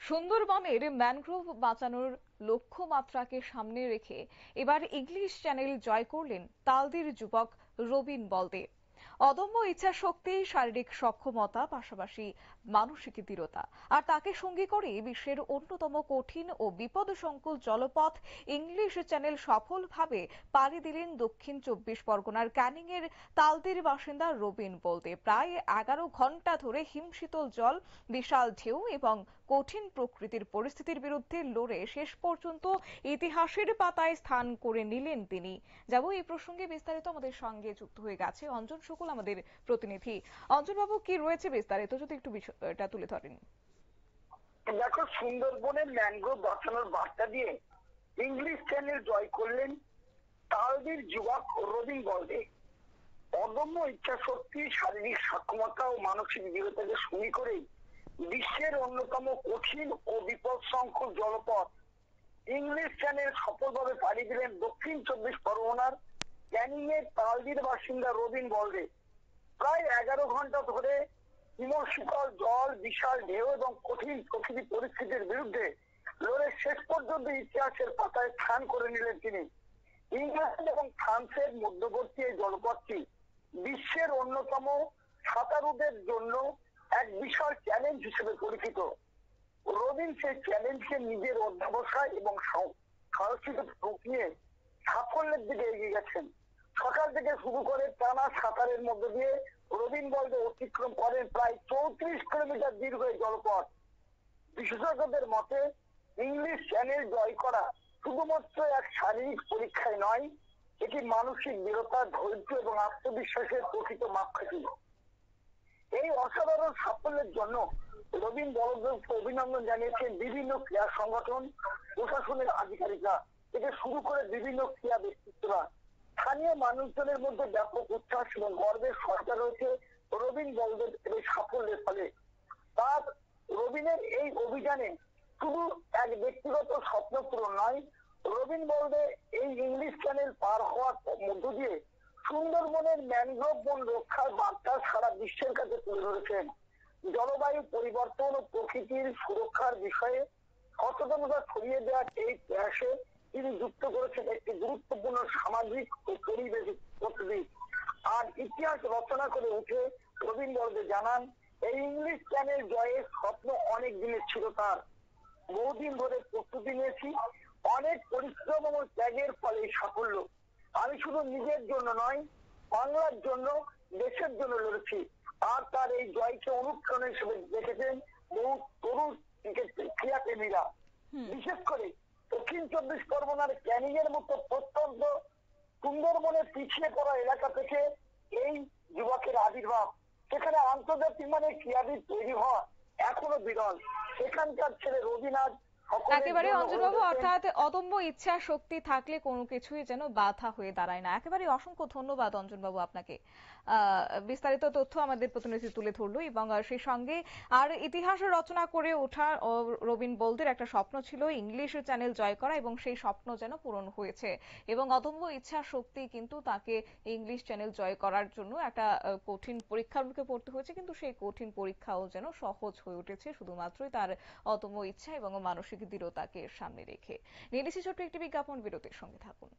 সুন্দরবনের ম্যানগ্রোভ বাঁচানোর লক্ষ্যমাত্রাকে সামনে রেখে এবার ইংলিশ চ্যানেল জয় করলেন তালদির যুবক রবিন বলদে। অদম্য ইচ্ছাশক্তি, শারীরিক সক্ষমতা, পাশাপাশি মানসিক দৃঢ়তা আর তাকে সঙ্গী করে বিশ্বের অন্যতম কঠিন ও বিপদসংকুল জলপথ ইংলিশ চ্যানেল সফলভাবে পাড়ি দিলেন দক্ষিণ ২৪ পরগনার ক্যানিং এর তালদির বাসিন্দা রবিন বলদে। প্রায় ১১ ঘন্টা ধরে হিমশীতল জল, বিশাল ঢেউ এবং কঠিন প্রকৃতির পরিস্থিতির বিরুদ্ধে লড়ে শেষ পর্যন্ত ইতিহাসের পাতায় স্থান করে নিলেন তিনি। যাব এই প্রসঙ্গে বিস্তারিত, আমাদের সঙ্গে যুক্ত হয়ে গেছে অঞ্জন শুকুল, আমাদের প্রতিনিধি। অঞ্জন বাবু, কি রয়েছে বিস্তারিত, যদি একটু বিষয়টা তুলে ধরেন। দেখো, সুন্দরবনের ম্যানগ্রোভ বাঁচানোর বার্তা দিয়ে ইংলিশ চ্যানেল জয় করলেন তালদির যুবক রবিন বলদে। অদম্য ইচ্ছাশক্তি, শারীরিক সক্ষমতা ও মানসিক দৃঢ়তাকে সঙ্গী করেই বিশ্বের অন্যতম কঠিন ও বিপদসংকুল জলপথ ইংলিশ চ্যানেল সফলভাবে পাড়ি দিলেন দক্ষিণ ২৪ পরগনার ক্যানিং এর তালদির বাসিন্দা রবিন বলদে। প্রায় ১১ ঘন্টা ধরে হিমশীতল জল, বিশাল ঢেউ এবং কঠিন প্রকৃতি পরিস্থিতির বিরুদ্ধে লড়ে শেষ পর্যন্ত ইতিহাসের পাতায় স্থান করে নিলেন তিনি। ইংল্যান্ড এবং ফ্রান্সের মধ্যবর্তী এই জলপথটি বিশ্বের অন্যতম সাঁতারুদের জন্য এক বিশাল চ্যালেঞ্জ হিসেবে পরিচিত। রবিন সেই চ্যালেঞ্জকে নিজের অধ্যবসায় এবং সাহসিকতা ঢুকিয়ে সাফল্যের দিকে এগিয়ে গেছেন। সকাল থেকে শুরু করে টানা সাঁতারের মধ্য দিয়ে রবিন বলদে অতিক্রম করেন প্রায় ৩৪ কিলোমিটার দীর্ঘ এই জলপথ। বিশেষজ্ঞদের মতে ইংলিশ চ্যানেল জয় করা শুধুমাত্র এক শারীরিক পরীক্ষায় নয়, এটি মানসিক দৃঢ়তা, ধৈর্য এবং আত্মবিশ্বাসের প্রকৃত মাপকাঠি। এই অসাধারণ সাফল্যের জন্য রবিন বলদেবকে অভিনন্দন জানিয়েছেন বিভিন্ন ক্রীড়া সংগঠন, প্রশাসনের আধিকারিকরা থেকে শুরু করে বিভিন্ন ক্রীড়া ব্যক্তিত্বরা। স্থানীয় মানুষজনের মধ্যে ব্যাপক উচ্ছ্বাস এবং গর্বের সরকার রয়েছে রবিন বলদের এই সাফল্যের ফলে। তার রবিনের এই অভিযানে শুধু এক ব্যক্তিগত স্বপ্ন পূরণ নয়, রবিন বলদে এই ইংলিশ চ্যানেল পার হওয়ার মধ্য দিয়ে সুন্দরবনের ম্যানগ্রোভ বন রক্ষার বার্তা সারা বিশ্বের কাছে তুলে ধরেছেন। জলবায়ু পরিবর্তন ও প্রকৃতির সুরক্ষার বিষয়ে সচেতনতা ছড়িয়ে দেওয়ার এই প্রয়াসে তিনি যুক্ত করেছেন একটি গুরুত্বপূর্ণ সামাজিক ও পরিবেশ পদ্ধতি। আর ইতিহাস রচনা করে উঠে রবিন বলদে জানান, এই ইংলিশ চ্যানেল জয়ের স্বপ্ন অনেক দিনের ছিল তার। বহুদিন ধরে প্রস্তুতি নিয়েছি, অনেক পরিশ্রম এবং ত্যাগের ফলে এই সাফল্য। আমি শুধু নিজের জন্য নয়, বাংলার জন্য, দেশের জন্য লড়েছি। আর তার এই জয়কে অনুপ্রেরণা হিসেবে দেখেছেন বহু তরুণ ক্রীড়াপ্রেমীরা। বিশেষ করে দক্ষিণ ২৪ পরগনার ক্যানিং এর মতো প্রত্যন্ত সুন্দরবনের পিছিয়ে পড়া এলাকা থেকে এই যুবকের আবির্ভাব। সেখানে আন্তর্জাতিক মানের ক্রীড়াবিদ তৈরি হওয়া এখনো বিরল। সেখানকার ছেলে রবিন আজ একেবারে অঞ্জনবাবু, অর্থাৎ অদম্য ইচ্ছা শক্তি থাকলে কোনো কিছুই যেন বাধা হয়ে দাঁড়ায় না। একেবারে অসংখ্য ধন্যবাদ অঞ্জনবাবু আপনাকে। বিস্তারিত তথ্য আমাদের প্রতিনিধি তুলে ধরলো এবং সেই সঙ্গে আর ইতিহাস রচনা করে ওঠা রবিন বলদের একটা স্বপ্ন ছিল ইংলিশ চ্যানেল জয় করা, এবং সেই স্বপ্ন যেন পূরণ হয়েছে। এবং অদম্য ইচ্ছা শক্তি কিন্তু তাকে ইংলিশ চ্যানেল জয় করার জন্য একটা কঠিন পরীক্ষার মুখে পড়তে হয়েছে, কিন্তু সেই কঠিন পরীক্ষাও যেন সহজ হয়ে উঠেছে শুধুমাত্রই তার অদম্য ইচ্ছা এবং মানসিক দৃঢ়তাকে সামনে রেখে। নিয়ে নিচ্ছি ছোট্ট একটি বিজ্ঞাপন বিরতির, সঙ্গে থাকুন।